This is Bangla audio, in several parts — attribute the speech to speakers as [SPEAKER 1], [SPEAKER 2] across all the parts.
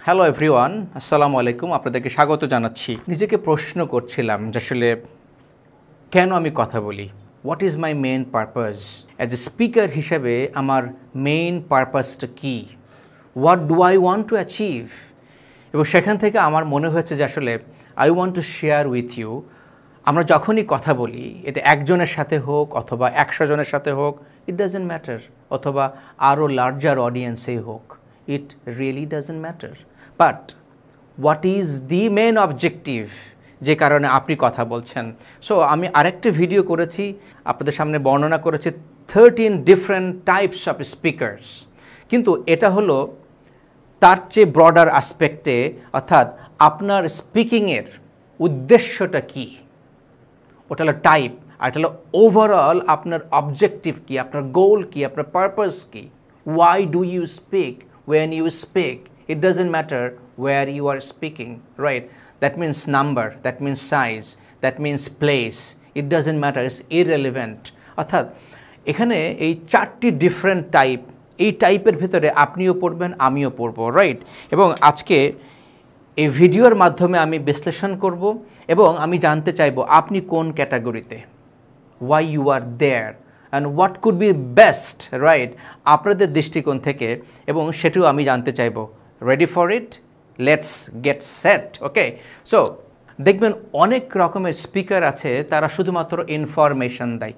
[SPEAKER 1] হ্যালো এভরিওয়ান, আসসালামু আলাইকুম। আপনাদেরকে স্বাগত জানাচ্ছি। নিজেকে প্রশ্ন করছিলাম যে আসলে কেন আমি কথা বলি, what is my main purpose as a speaker হিসেবে। আমার মেইন পারপাসটা কী, what do I want to achieve. এবং সেখান থেকে আমার মনে হয়েছে যে আসলে I want to share with you. আমরা যখনই কথা বলি, এটা একজনের সাথে হোক অথবা 100 জনের সাথে হোক, ইট ডাজেন্ট ম্যাটার, অথবা আরও লার্জার অডিয়েন্সেই হোক, it really doesn't matter. But what is the main objective যে কারণে আপনি কথা বলছেন? সো আমি আরেকটা ভিডিও করেছি, আপনাদের সামনে বর্ণনা করেছি 13 ডিফারেন্ট টাইপস অফ স্পিকার্স। কিন্তু এটা হলো তার চেয়ে ব্রডার আসপেক্টে, অর্থাৎ আপনার স্পিকিংয়ের উদ্দেশ্যটা কী, ওটা হলো টাইপ। আর এটা হলো ওভারঅল আপনার অবজেক্টিভ কী, আপনার গোল কী, আপনার পারপাস কী। Why do you speak? When you speak, it doesn't matter where you are speaking, right? That means number, that means size, that means place. It doesn't matter, it's irrelevant. অর্থাৎ এখানে এই 4টি ডিফারেন্ট টাইপ, এই টাইপের ভিতরে আপনিও পড়বেন, আমিও পড়ব, রাইট? এবং আজকে এই ভিডিওর মাধ্যমে আমি বিশ্লেষণ করব এবং আমি জানতে চাইব আপনি কোন ক্যাটাগরিতে, why you are there and what could be best, right? আপনাদের দৃষ্টিকোণ থেকে, এবং সেটাও আমি জানতে চাইব। Ready for it? Let's get set. Okay, so দেখবেন অনেক রকমের স্পিকার আছে, তারা শুধুমাত্র ইনফরমেশন দেয়।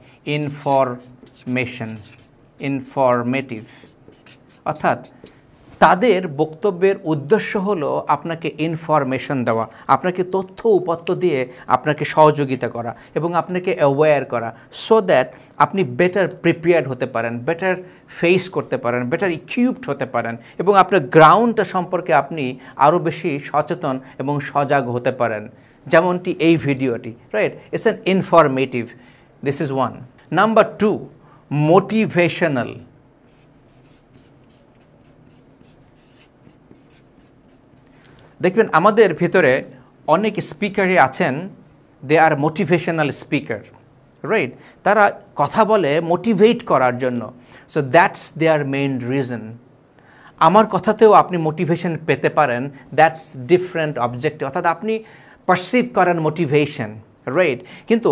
[SPEAKER 1] ইনফরমেটিভ, অর্থাৎ তাদের বক্তব্যের উদ্দেশ্য হলো আপনাকে ইনফরমেশন দেওয়া, আপনাকে তথ্য উপাত্ত দিয়ে আপনাকে সহযোগিতা করা এবং আপনাকে অ্যাওয়্যার করা, সো দ্যাট আপনি বেটার প্রিপেয়ার্ড হতে পারেন, বেটার ফেস করতে পারেন, বেটার ইকুইপড হতে পারেন এবং আপনার গ্রাউন্ডটা সম্পর্কে আপনি আরও বেশি সচেতন এবং সজাগ হতে পারেন। যেমনটি এই ভিডিওটি, right? It's an informative. This is one. Number 2, motivational. দেখবেন আমাদের ভিতরে অনেক স্পিকারই আছেন, দে আর মোটিভেশনাল স্পিকার, রাইট? তারা কথা বলে মোটিভেট করার জন্য। So that's there main reason. আমার কথাতেও আপনি মোটিভেশন পেতে পারেন, দ্যাটস ডিফারেন্ট অবজেক্টিভ, অর্থাৎ আপনি পারসিভ করেন মোটিভেশন, রাইট? কিন্তু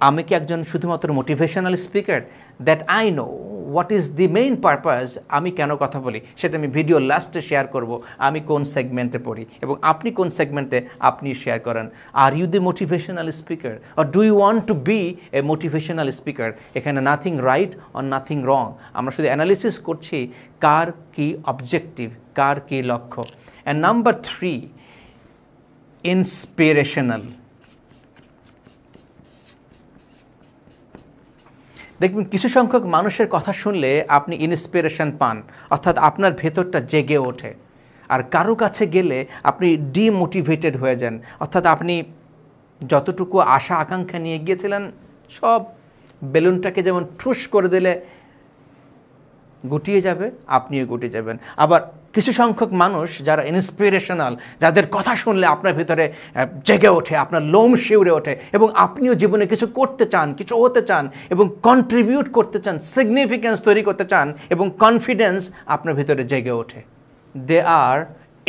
[SPEAKER 1] আমি কি একজন শুধুমাত্র motivational speaker? That I know what is the main purpose. আমি কেন কথা বলি সেটা আমি ভিডিও লাস্টে শেয়ার করব, আমি কোন সেগমেন্টে পড়ি এবং আপনি কোন সেগমেন্টে আপনি শেয়ার করেন। Are you the motivational speaker or do you want to be a motivational speaker? এখানে nothing right or nothing wrong, আমরা শুধু অ্যানালিসিস করছি কার কি অবজেক্টিভ, কার কি লক্ষ্য। And number 3, inspirational. দেখবেন কিছু সংখ্যক মানুষের কথা শুনলে আপনি ইন্সপিরেশন পান, অর্থাৎ আপনার ভেতরটা জেগে ওঠে। আর কারো কাছে গেলে আপনি ডিমোটিভেটেড হয়ে যান, অর্থাৎ আপনি যতটুকু আশা আকাঙ্ক্ষা নিয়ে গিয়েছিলেন সব বেলুনটাকে যেমন ঠুস করে দিলে গুটিয়ে যাবে, আপনিও গুটিয়ে যাবেন। আবার কিছু সংখ্যক মানুষ যারা ইন্সপিরেশনাল, যাদের কথা শুনলে আপনার ভিতরে জেগে ওঠে, আপনার লোম শিউরে ওঠে এবং আপনিও জীবনে কিছু করতে চান, কিছু হতে চান এবং কন্ট্রিবিউট করতে চান, সিগনিফিক্যান্স তৈরি করতে চান এবং কনফিডেন্স আপনার ভিতরে জেগে ওঠে। দে আর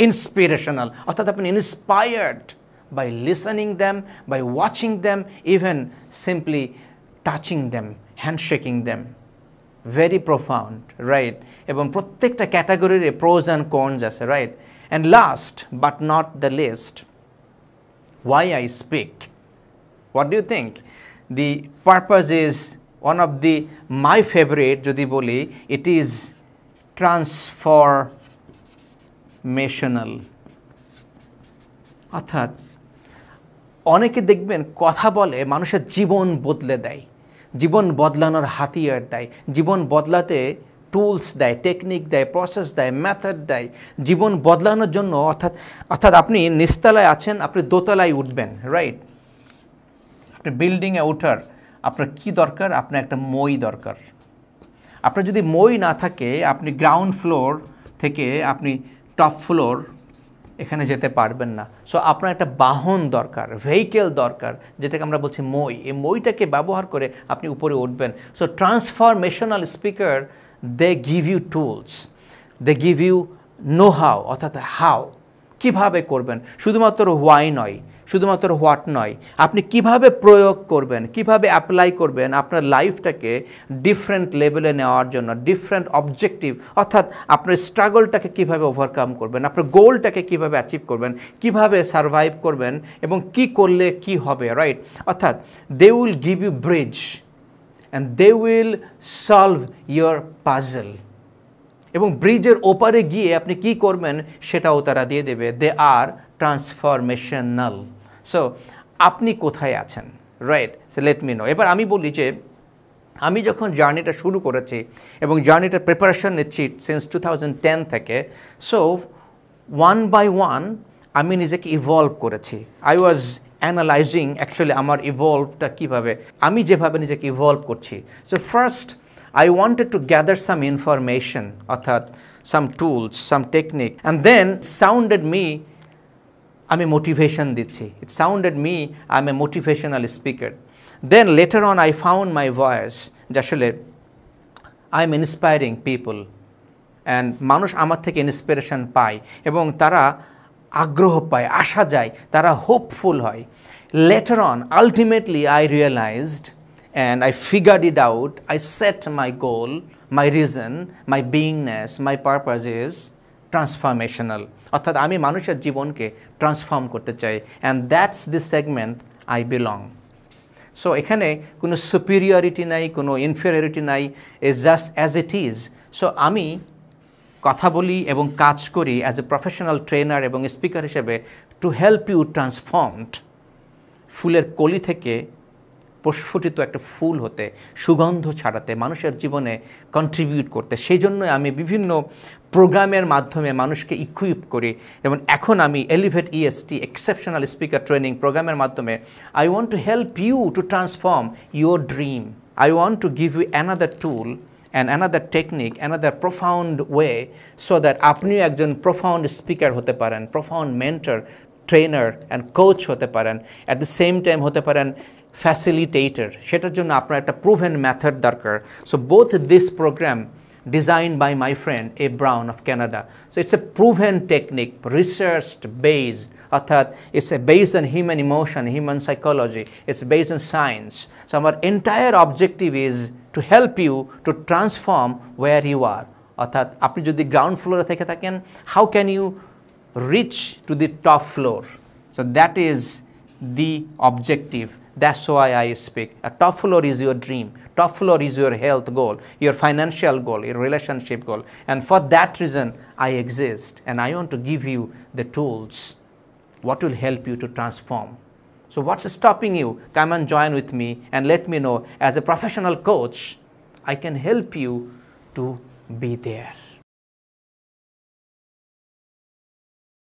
[SPEAKER 1] ইন্সপিরেশনাল, অর্থাৎ আপনি inspired by listening them, by watching them, even simply touching them, handshaking them. Very profound, right? এবং প্রত্যেকটা ক্যাটাগরির প্রোজ অ্যান্ড কনস আছে, right? And last but not the least, why I speak. What do you think? The purpose is one of the my favourite. যদি বলি, ইট ইজ ট্রান্সফরমেশনাল। অর্থাৎ অনেকে দেখবেন কথা বলে মানুষের জীবন বদলে দেয়, জীবন বদলানোর হাতিয়ার দেয়, জীবন বদলাতে টুলস দেয়, টেকনিক দেয়, প্রসেস দেয়, মেথড দেয় জীবন বদলানোর জন্য। অর্থাৎ আপনি নিচতলায় আছেন, আপনি দোতলায় উঠবেন, রাইট? আপনি বিল্ডিংয়ে ওঠার আপনার কি দরকার? আপনার একটা মই দরকার। আপনার যদি মই না থাকে, আপনি গ্রাউন্ড ফ্লোর থেকে আপনি টপ ফ্লোর এখানে যেতে পারবেন না। সো আপনার একটা বাহন দরকার, ভেহিকেল দরকার, যেটাকে আমরা বলছি মই। এই মইটাকে ব্যবহার করে আপনি উপরে উঠবেন। So transformational speaker, they give you tools, they give you know how অর্থাৎ হাউ, কিভাবে করবেন, শুধুমাত্র হোয়াই নয়, শুধুমাত্র হোয়াট নয়, আপনি কিভাবে প্রয়োগ করবেন, কিভাবে অ্যাপ্লাই করবেন আপনার লাইফটাকে ডিফারেন্ট লেভেলে নেওয়ার জন্য, ডিফারেন্ট অবজেক্টিভ অর্থাৎ আপনার স্ট্রাগলটাকে কিভাবে ওভারকাম করবেন, আপনার গোলটাকে কিভাবে অ্যাচিভ করবেন, কিভাবে সারভাইভ করবেন এবং কি করলে কি হবে, রাইট? অর্থাৎ they will give you bridge and they will solve your puzzle. এবং ব্রিজের ওপারে গিয়ে আপনি কি করবেন সেটাও তারা দিয়ে দেবে। দে আর ট্রান্সফরমেশনাল। সো আপনি কোথায় আছেন, right? So let me no. এবার আমি বলি যে আমি যখন জার্নিটা শুরু করেছি এবং জার্নিটার প্রিপারেশন নিচ্ছি সিন্স 2010 থেকে, সো ওয়ান বাই ওয়ান আমি নিজেকে ইভলভ করেছি। আই ওয়াজ অ্যানালাইজিং অ্যাকচুয়ালি আমার ইভলভটা কীভাবে, আমি যেভাবে নিজেকে ইভলভ করছি। So first I wanted to gather some information, অর্থাৎ some tools, some technique, and then sounded me আমি মোটিভেশন দিচ্ছি, it sounded me I'm a motivational speaker. Then later on I found my voice, যে আসলে I'm inspiring people and মানুষ আমার থেকে ইন্সপিরেশন পায় এবং তারা আগ্রহ পায়, আশা যায়, তারা হোপফুল হয়। Later on ultimately I realized and I figured it out, I set my goal, my reason, my beingness, my purpose is transformational. অর্থাৎ আমি মানুষের জীবনকে ট্রান্সফর্ম করতে চাই, and that's the segment I belong. So এখানে কোনো সুপিরিয়রিটি নাই, কোনো ইনফেরিয়রিটি নাই, is just as it is. So আমি কথা বলি এবং কাজ করি অ্যাজ এ প্রফেশনাল ট্রেনার এবং স্পিকার হিসেবে টু হেল্প ইউ ট্রান্সফর্মড, ফুলের কলি থেকে প্রস্ফুটিত একটা ফুল হতে, সুগন্ধ ছড়াতে, মানুষের জীবনে কন্ট্রিবিউট করতে। সেই জন্যই আমি বিভিন্ন প্রোগ্রামের মাধ্যমে মানুষকে ইকুইপ করি এবং এখন আমি elevate EST exceptional speaker training প্রোগ্রামের মাধ্যমে I want to help you to transform your dream. I want to give you another tool and another technique, another profound way so that আপনিও একজন profound speaker হতে পারেন, profound mentor, trainer and coach হতে পারেন, at the same time হতে পারেন facilitator। সেটার জন্য আপনার একটা proven method দরকার। So both this program designed by my friend A. Brown of Canada, so it's a proven technique, research based, অর্থাৎ it's based on human emotion, human psychology, it's based on science. So our entire objective is to help you to transform where you are. অর্থাৎ আপনি যদি গ্রাউন্ড ফ্লোরে থেকে থাকেন, how can you reach to the top floor? So that is the objective. That's why I speak. A top floor is your dream. Top floor is your health goal, your financial goal, your relationship goal. And for that reason, I exist. And I want to give you the tools. What will help you to transform? So what's stopping you? Come and join with me and let me know. As a professional coach, I can help you to be there.